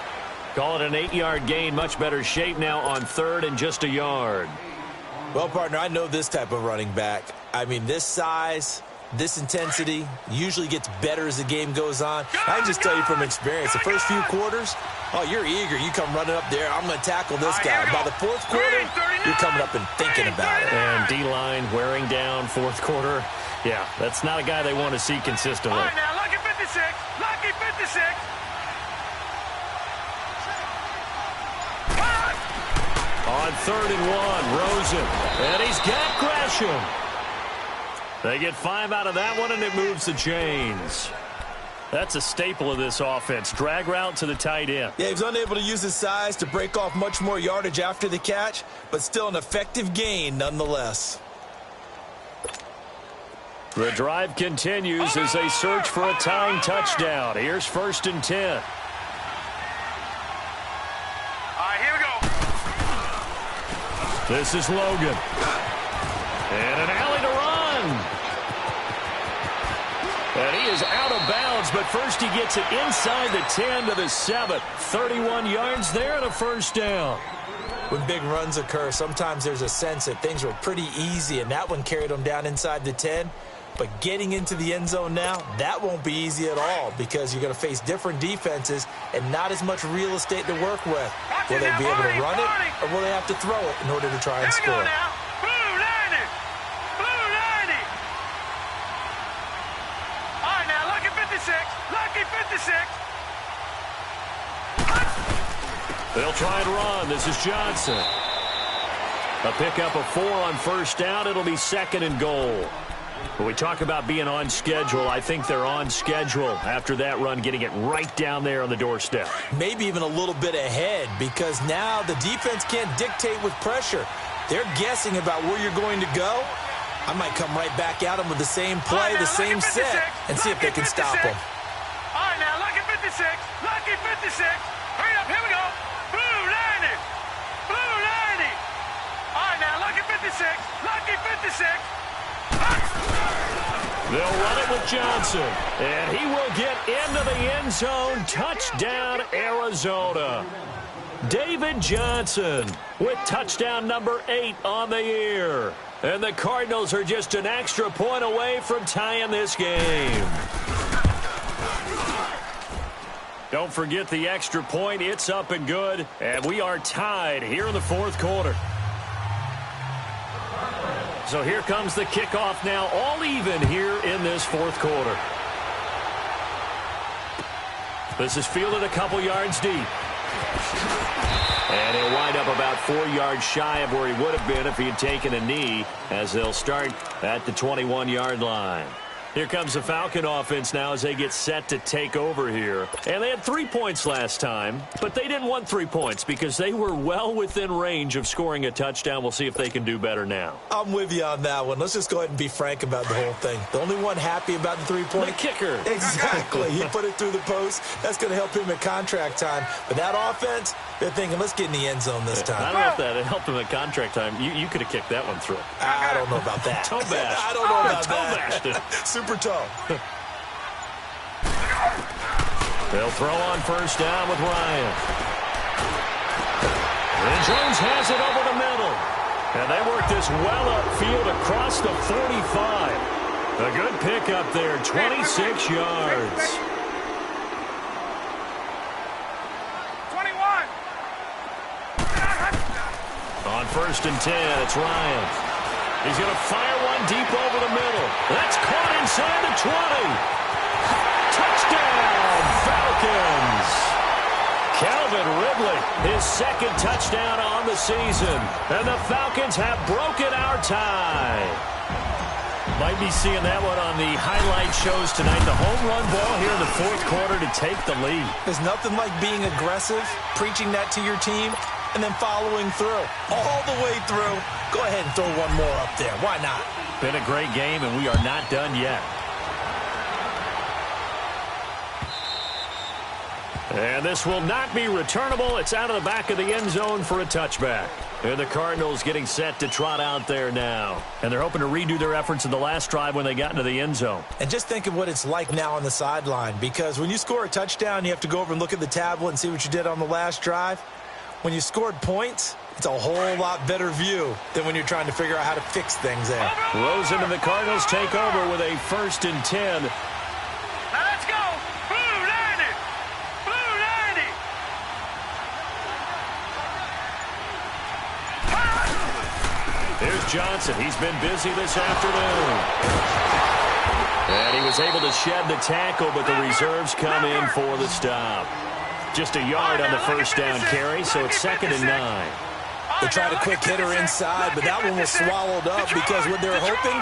[SPEAKER 1] Call it an 8-yard gain. Much better shape now on 3rd and just a yard.
[SPEAKER 2] Well, partner, I know this type of running back. I mean, this size, this intensity usually gets better as the game goes on. I can just tell you from experience, the first few quarters, oh, you're eager. You come running up there, I'm going to tackle this guy. By the 4th quarter, you're coming up and thinking about it.
[SPEAKER 1] And D-line wearing down 4th quarter. Yeah, that's not a guy they want to see consistently.
[SPEAKER 3] All right, now, lucky 56, lucky 56.
[SPEAKER 1] On 3rd and 1, Rosen. And he's got Gresham. They get 5 out of that one, and it moves the chains. That's a staple of this offense. Drag route to the tight end.
[SPEAKER 2] Yeah, he was unable to use his size to break off much more yardage after the catch, but still an effective gain nonetheless.
[SPEAKER 1] The drive continues as they search for a tying touchdown. Here's 1st and 10.
[SPEAKER 3] All right, here we go.
[SPEAKER 1] This is Logan. And an alley to run. And he is out of bounds, but first he gets it inside the 10 to the 7. 31 yards there and a first down.
[SPEAKER 2] When big runs occur, sometimes there's a sense that things were pretty easy, and that one carried them down inside the 10. But getting into the end zone now, that won't be easy at all because you're going to face different defenses and not as much real estate to work with. Will they be able to run it, or will they have to throw it in order to try and score?
[SPEAKER 3] Blue 90! Blue 90! All right, now, lucky 56. Lucky 56.
[SPEAKER 1] They'll try and run. This is Johnson. A pickup of 4 on first down. It'll be 2nd and goal. When we talk about being on schedule, I think they're on schedule after that run, getting it right down there on the doorstep.
[SPEAKER 2] Maybe even a little bit ahead because now the defense can't dictate with pressure. They're guessing about where you're going to go. I might come right back at them with the same play, the same set, and see if they can stop them.
[SPEAKER 3] All right, now, lucky 56. Lucky 56. Hurry up, here we go. Blue 90. Blue 90. All right, now, lucky 56. Lucky 56.
[SPEAKER 1] They'll run it with Johnson, and he will get into the end zone. Touchdown, Arizona. David Johnson with touchdown number 8 on the year. And the Cardinals are just an extra point away from tying this game. Don't forget the extra point. It's up and good, and we are tied here in the 4th quarter. So here comes the kickoff now, all even here in this 4th quarter. This is fielded a couple yards deep. And he'll wind up about 4 yards shy of where he would have been if he had taken a knee, as they'll start at the 21-yard line. Here comes the Falcon offense now as they get set to take over here. And they had 3 points last time, but they didn't want 3 points because they were well within range of scoring a touchdown. We'll see if they can do better now.
[SPEAKER 2] I'm with you on that one. Let's just go ahead and be frank about the whole thing. The only one happy about the 3-point.
[SPEAKER 1] The kicker.
[SPEAKER 2] Exactly. He put it through the post. That's going to help him at contract time. But that offense, they're thinking, let's get in the end zone this time.
[SPEAKER 1] I don't know if that helped him at contract time. You could have kicked that one through.
[SPEAKER 2] I don't know about that.
[SPEAKER 1] Toe bash.
[SPEAKER 2] I don't know about
[SPEAKER 1] toe
[SPEAKER 2] that.
[SPEAKER 1] Bashed it.
[SPEAKER 2] Super toe.
[SPEAKER 1] They'll throw on first down with Ryan. And Jones has it over the middle. And they work this well upfield across the 45. A good pickup there, 26 yards.
[SPEAKER 3] 21.
[SPEAKER 1] On first and 10, it's Ryan. He's going to fire one deep over the middle. That's caught inside the 20. Touchdown, Falcons. Calvin Ridley, his 2nd touchdown on the season. And the Falcons have broken our tie. Might be seeing that one on the highlight shows tonight. The home run ball here in the 4th quarter to take the lead.
[SPEAKER 2] There's nothing like being aggressive, preaching that to your team, and then following through. All the way through. Go ahead and throw one more up there. Why not?
[SPEAKER 1] Been a great game, and we are not done yet. And this will not be returnable. It's out of the back of the end zone for a touchback. And the Cardinals getting set to trot out there now. And they're hoping to redo their efforts in the last drive when they got into the end zone.
[SPEAKER 2] And just think of what it's like now on the sideline, because when you score a touchdown, you have to go over and look at the tablet and see what you did on the last drive. When you scored points, it's a whole lot better view than when you're trying to figure out how to fix things there.
[SPEAKER 1] Rosen and the Cardinals take over with a 1st and 10.
[SPEAKER 3] Now let's go. Blue 90. Blue 90.
[SPEAKER 1] Here's Johnson. He's been busy this afternoon. And he was able to shed the tackle, but the reserves come in for the stop. Just a yard on the first down carry, so it's 2nd and 9.
[SPEAKER 2] They tried a quick hitter inside, but that one was swallowed up because what they're hoping,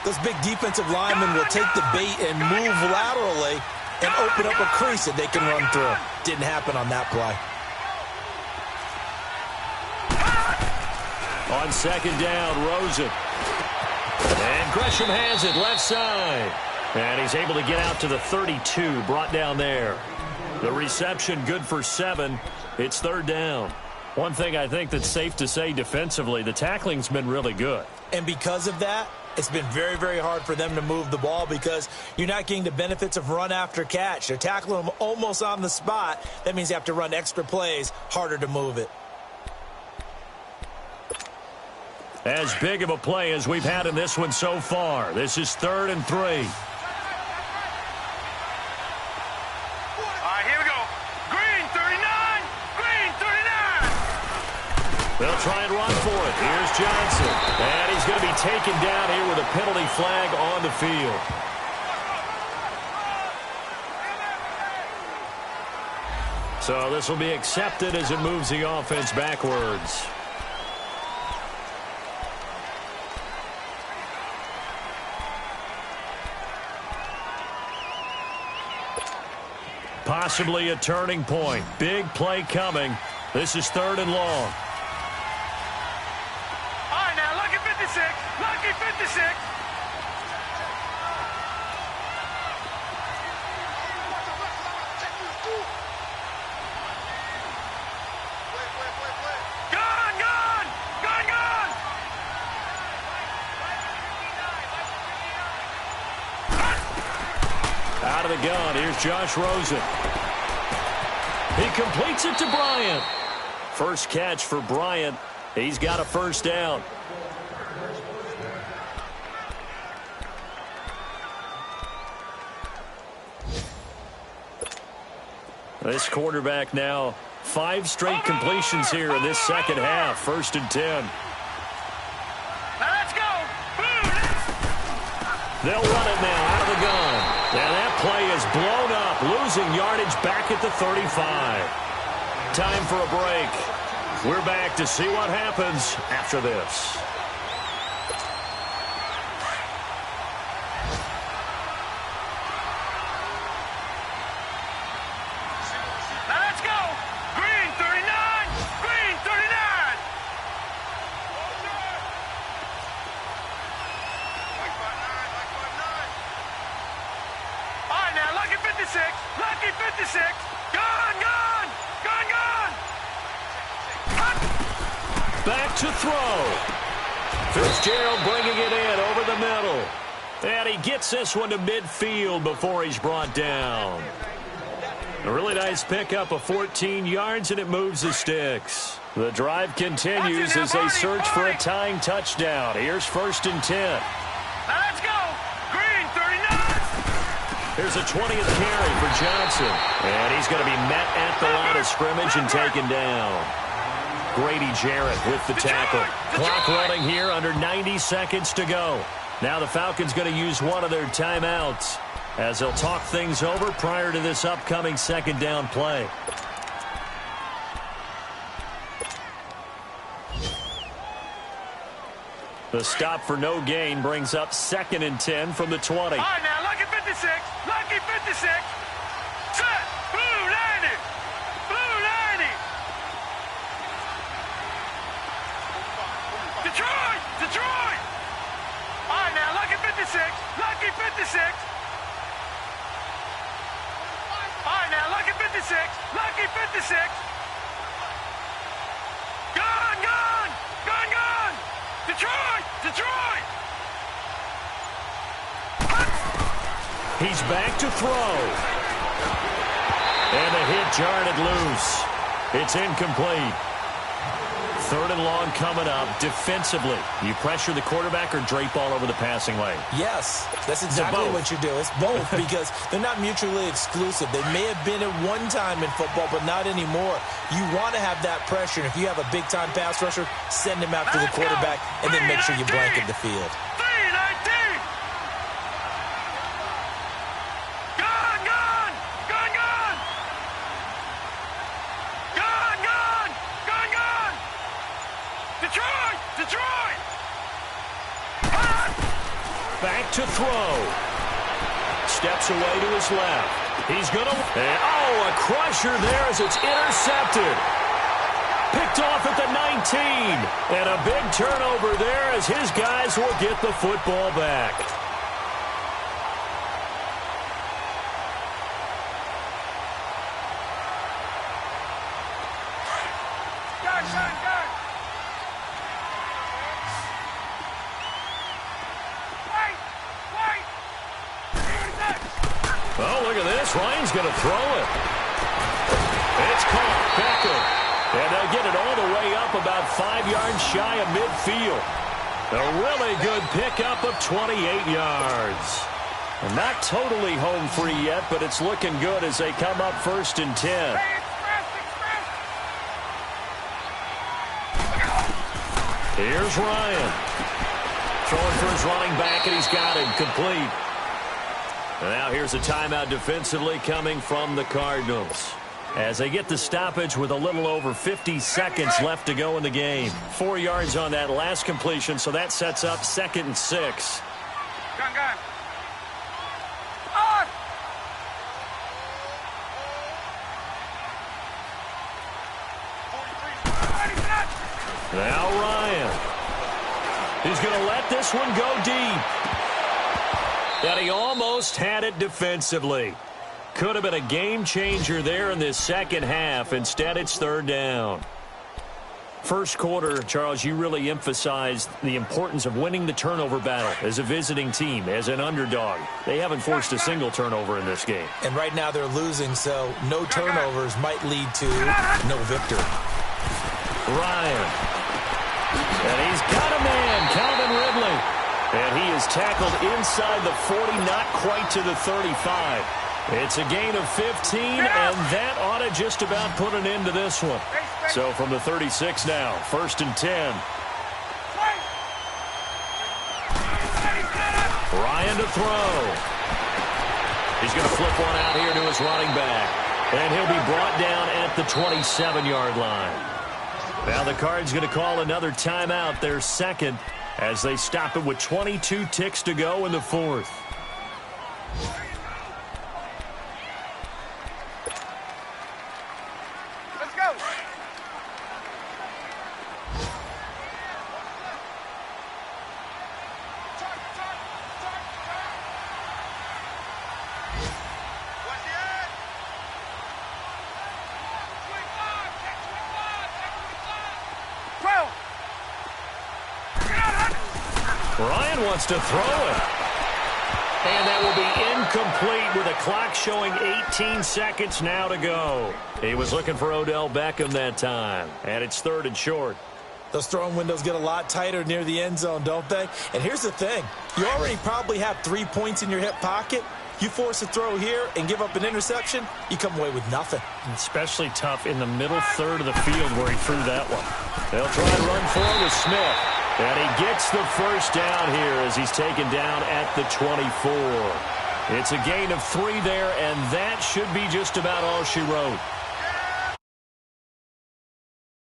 [SPEAKER 2] those big defensive linemen will take the bait and move laterally and open up a crease that they can run through. Didn't happen on that play.
[SPEAKER 1] On 2nd down, Rosen. And Gresham has it left side. And he's able to get out to the 32, brought down there. The reception good for 7. It's 3rd down. One thing I think that's safe to say defensively, the tackling's been really good.
[SPEAKER 2] And because of that, it's been very, very hard for them to move the ball because you're not getting the benefits of run after catch. They're tackling them almost on the spot. That means you have to run extra plays, harder to move it.
[SPEAKER 1] As big of a play as we've had in this one so far. This is 3rd and 3. They'll try and run for it. Here's Johnson. And he's going to be taken down here with a penalty flag on the field. So this will be accepted as it moves the offense backwards. Possibly a turning point. Big play coming. This is 3rd and long.
[SPEAKER 3] Lucky 56. Gone.
[SPEAKER 1] Out of the gun, here's Josh Rosen. He completes it to Bryant. First catch for Bryant. He's got a first down. This quarterback now 5 straight completions here in this second half. 1st and 10.
[SPEAKER 3] Now let's go.
[SPEAKER 1] They'll run it now out of the gun. And that play is blown up, losing yardage back at the 35. Time for a break. We're back to see what happens after this.
[SPEAKER 3] Lucky 56. Gone.
[SPEAKER 1] Back to throw. Fitzgerald bringing it in over the middle. And he gets this one to midfield before he's brought down. A really nice pickup of 14 yards, and it moves the sticks. The drive continues as they search for a tying touchdown. Here's 1st and 10.
[SPEAKER 3] Now let's go. Green 39.
[SPEAKER 1] Here's a 20th carry for Johnson. And he's going to be met at the line of scrimmage and taken down. Grady Jarrett with the tackle. Clock running here, under 90 seconds to go. Now the Falcons going to use one of their timeouts as they'll talk things over prior to this upcoming second down play. The stop for no gain brings up 2nd and 10 from the 20.
[SPEAKER 3] All right, now, lucky 56. Lucky 56. Set. Blue 90. Blue 90. Detroit. All right, now, lucky 56. Lucky 56. All right, now, lucky 56. Lucky 56. Gone. Detroit.
[SPEAKER 1] He's back to throw. And the hit jarred it loose. It's incomplete. 3rd and long coming up. Defensively, you pressure the quarterback or drape all over the passing lane?
[SPEAKER 2] Yes, that's exactly what you do. It's both because they're not mutually exclusive. They may have been at one time in football, but not anymore. You want to have that pressure. And if you have a big-time pass rusher, send him after the quarterback and then make sure you blanket the field.
[SPEAKER 3] Detroit.
[SPEAKER 1] Back to throw. Steps away to his left. He's going to... Oh, a crusher there as it's intercepted. Picked off at the 19. And a big turnover there as his guys will get the football back. Oh, look at this. Ryan's going to throw it. It's caught. Becker. And they'll get it all the way up about 5 yards shy of midfield. A really good pickup of 28 yards. And not totally home free yet, but it's looking good as they come up 1st and 10. Here's Ryan. Throwing for his running back, and he's got him complete. And now here's a timeout defensively coming from the Cardinals, as they get the stoppage with a little over 50 seconds left to go in the game. 4 yards on that last completion, so that sets up 2nd and 6.
[SPEAKER 3] Gun.
[SPEAKER 1] Now Ryan. He's going to let this one go deep. And he almost had it defensively. Could have been a game changer there in this second half. Instead, it's 3rd down. First quarter, Charles, you really emphasized the importance of winning the turnover battle as a visiting team, as an underdog. They haven't forced a single turnover in this game.
[SPEAKER 2] And right now they're losing, so no turnovers might lead to no victory.
[SPEAKER 1] Ryan. And he's got a man, Calvin Ridley. And he is tackled inside the 40, not quite to the 35. It's a gain of 15, and that ought to just about put an end to this one. So from the 36 now, 1st and 10. Ryan to throw. He's going to flip one out here to his running back. And he'll be brought down at the 27-yard line. Now the Cards going to call another timeout, their 2nd, as they stop it with 22 ticks to go in the 4th.
[SPEAKER 3] Let's go.
[SPEAKER 1] Ryan wants to throw it. And that will be incomplete with a clock showing 18 seconds now to go. He was looking for Odell Beckham that time. And it's 3rd and short.
[SPEAKER 2] Those throwing windows get a lot tighter near the end zone, don't they? And here's the thing. You already probably have 3 points in your hip pocket. You force a throw here and give up an interception, you come away with nothing.
[SPEAKER 1] Especially tough in the middle third of the field where he threw that one. They'll try to run forward with Smith. And he gets the 1st down here as he's taken down at the 24. It's a gain of 3 there, and that should be just about all she wrote.